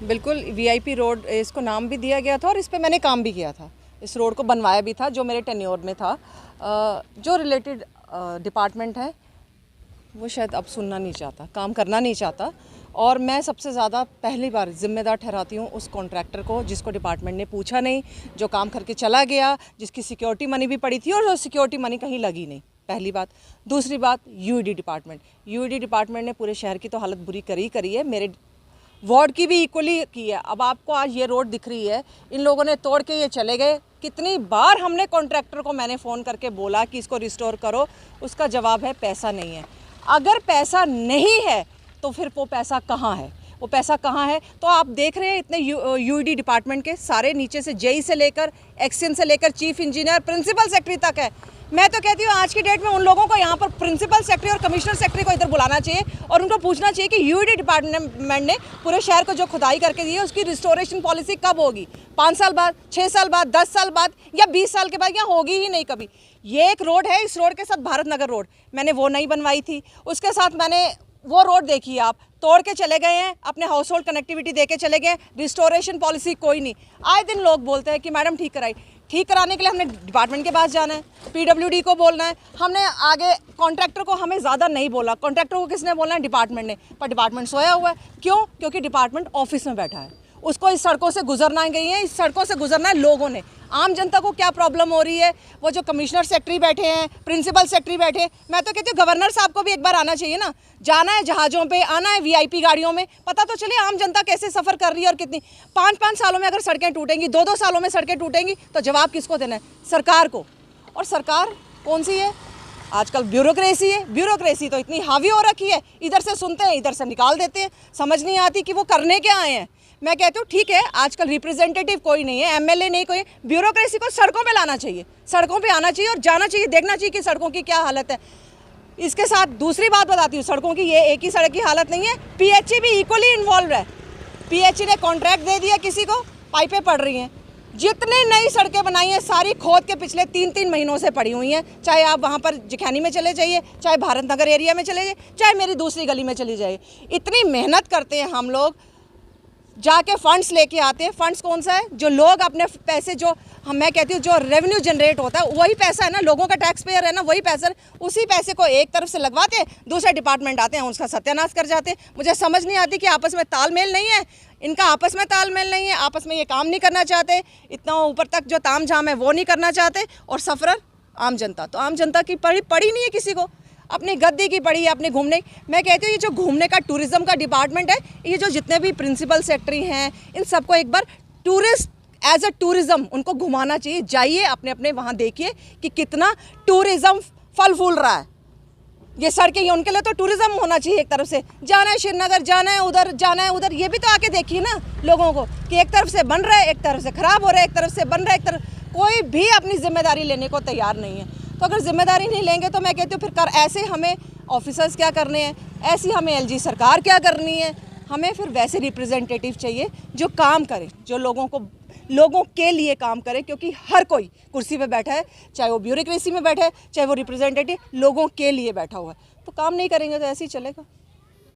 बिल्कुल VIP road इसको नाम भी दिया गया था और इस पे मैंने काम भी किया था। इस रोड को बनवाया भी था जो मेरे टेन्योर में था। जो रिलेटेड डिपार्टमेंट है वो शायद अब सुनना नहीं चाहता, काम करना नहीं चाहता। और मैं सबसे ज़्यादा पहली बार जिम्मेदार ठहराती हूँ उस कॉन्ट्रैक्टर को जिसको डिपार्टमेंट ने पूछा नहीं, जो काम करके चला गया, जिसकी सिक्योरिटी मनी भी पड़ी थी और जो सिक्योरिटी मनी कहीं लगी नहीं। पहली बात। दूसरी बात, यूईडी डिपार्टमेंट ने पूरे शहर की तो हालत बुरी करी है, मेरे वार्ड की भी इक्वली की है। अब आपको आज ये रोड दिख रही है, इन लोगों ने तोड़ के ये चले गए। कितनी बार हमने कॉन्ट्रैक्टर को मैंने फ़ोन करके बोला कि इसको रिस्टोर करो, उसका जवाब है पैसा नहीं है। अगर पैसा नहीं है तो फिर वो पैसा कहाँ है? वो पैसा कहाँ है? तो आप देख रहे हैं इतने यूईडी डिपार्टमेंट के सारे नीचे से जेई से लेकर एक्शन से लेकर चीफ इंजीनियर प्रिंसिपल सेक्रेटरी तक है। मैं तो कहती हूँ आज की डेट में उन लोगों को यहाँ पर प्रिंसिपल सेक्रेटरी और कमिश्नर सेक्रेटरी को इधर बुलाना चाहिए और उनको पूछना चाहिए कि यूईडी डिपार्टमेंट ने पूरे शहर को जो खुदाई करके दी है उसकी रिस्टोरेशन पॉलिसी कब होगी? 5 साल बाद, 6 साल बाद, 10 साल बाद या 20 साल के बाद? या होगी ही नहीं कभी। ये एक रोड है, इस रोड के साथ भारत नगर रोड मैंने वो नहीं बनवाई थी, उसके साथ मैंने वो रोड देखिए आप तोड़ के चले गए हैं, अपने हाउस होल्ड कनेक्टिविटी दे के चले गए। रिस्टोरेशन पॉलिसी कोई नहीं। आए दिन लोग बोलते हैं कि मैडम ठीक कराई। ठीक कराने के लिए हमने डिपार्टमेंट के पास जाना है, पीडब्ल्यूडी को बोलना है, हमने आगे कॉन्ट्रैक्टर को हमें ज़्यादा नहीं बोला। कॉन्ट्रैक्टर को किसने बोलना है? डिपार्टमेंट ने। पर डिपार्टमेंट सोया हुआ है। क्यों? क्योंकि डिपार्टमेंट ऑफिस में बैठा है, उसको इस सड़कों से गुजरना गई है, इस सड़कों से गुजरना है लोगों ने। आम जनता को क्या प्रॉब्लम हो रही है? वो जो कमिश्नर सेक्रेटरी बैठे हैं, प्रिंसिपल सेक्रेटरी बैठे हैं, मैं तो कहती हूँ गवर्नर साहब को भी एक बार आना चाहिए ना। जाना है जहाज़ों पे, आना है वीआईपी गाड़ियों में, पता तो चले आम जनता कैसे सफ़र कर रही है और कितनी। 5-5 सालों में अगर सड़कें टूटेंगी, 2-2 सालों में सड़कें टूटेंगी तो जवाब किसको देना है? सरकार को। और सरकार कौन सी है? आजकल ब्यूरोक्रेसी है। ब्यूरोक्रेसी तो इतनी हावी हो रखी है, इधर से सुनते हैं इधर से निकाल देते हैं। समझ नहीं आती कि वो करने क्या आए हैं। मैं कहती हूँ ठीक है, आजकल रिप्रेजेंटेटिव कोई नहीं है, एमएलए नहीं कोई, ब्यूरोक्रेसी को सड़कों पे लाना चाहिए, सड़कों पे आना चाहिए और जाना चाहिए, देखना चाहिए कि सड़कों की क्या हालत है। इसके साथ दूसरी बात बताती हूँ, सड़कों की ये एक ही सड़क की हालत नहीं है, पीएचई भी इक्वली इन्वॉल्व है। पीएचई ने कॉन्ट्रैक्ट दे दिया किसी को, पाइपें पड़ रही हैं। जितनी नई सड़कें बनाई हैं सारी खोद के पिछले 3-3 महीनों से पड़ी हुई हैं। चाहे आप वहाँ पर जिखैनी में चले जाइए, चाहे भारत नगर एरिया में चले जाइए, चाहे मेरी दूसरी गली में चली जाइए। इतनी मेहनत करते हैं हम लोग, जाके फंड्स लेके आते हैं। फंड्स कौन सा है? जो लोग अपने पैसे, जो मैं कहती हूँ जो रेवेन्यू जनरेट होता है वही पैसा है ना, लोगों का टैक्स पेयर है ना, वही पैसा। उसी पैसे को एक तरफ से लगवाते हैं, दूसरे डिपार्टमेंट आते हैं उसका सत्यानाश कर जाते हैं। मुझे समझ नहीं आती कि आपस में तालमेल नहीं है, इनका आपस में तालमेल नहीं है, आपस में ये काम नहीं करना चाहते, इतना ऊपर तक जो ताम झाम है वो नहीं करना चाहते। और सफरर आम जनता, तो आम जनता की पड़ी नहीं है किसी को, अपनी गद्दी की पड़ी है, अपने घूमने। मैं कहती हूँ ये जो घूमने का टूरिज्म का डिपार्टमेंट है, ये जो जितने भी प्रिंसिपल सेक्रेटरी हैं, इन सबको एक बार टूरिस्ट एज अ टूरिज्म उनको घुमाना चाहिए। जाइए अपने अपने वहाँ देखिए कि कितना टूरिज्म फल फूल रहा है। ये सड़कें, ये उनके लिए तो टूरिज्म होना चाहिए। एक तरफ से जाना है श्रीनगर, जाना है उधर, जाना है उधर, ये भी तो आके देखिए ना लोगों को कि एक तरफ से बन रहा है, एक तरफ से ख़राब हो रहा है, एक तरफ से बन रहा है, एक तरफ। कोई भी अपनी जिम्मेदारी लेने को तैयार नहीं है। तो अगर जिम्मेदारी नहीं लेंगे तो मैं कहती हूँ फिर ऐसे हमें ऑफिसर्स क्या करने हैं, ऐसी हमें एलजी सरकार क्या करनी है। हमें फिर वैसे रिप्रेजेंटेटिव चाहिए जो काम करें, जो लोगों के लिए काम करे। क्योंकि हर कोई कुर्सी पे बैठा है, चाहे वो ब्यूरोक्रेसी में बैठा है, चाहे वो रिप्रेजेंटेटिव लोगों के लिए बैठा हुआ है। तो काम नहीं करेंगे तो ऐसे ही चलेगा।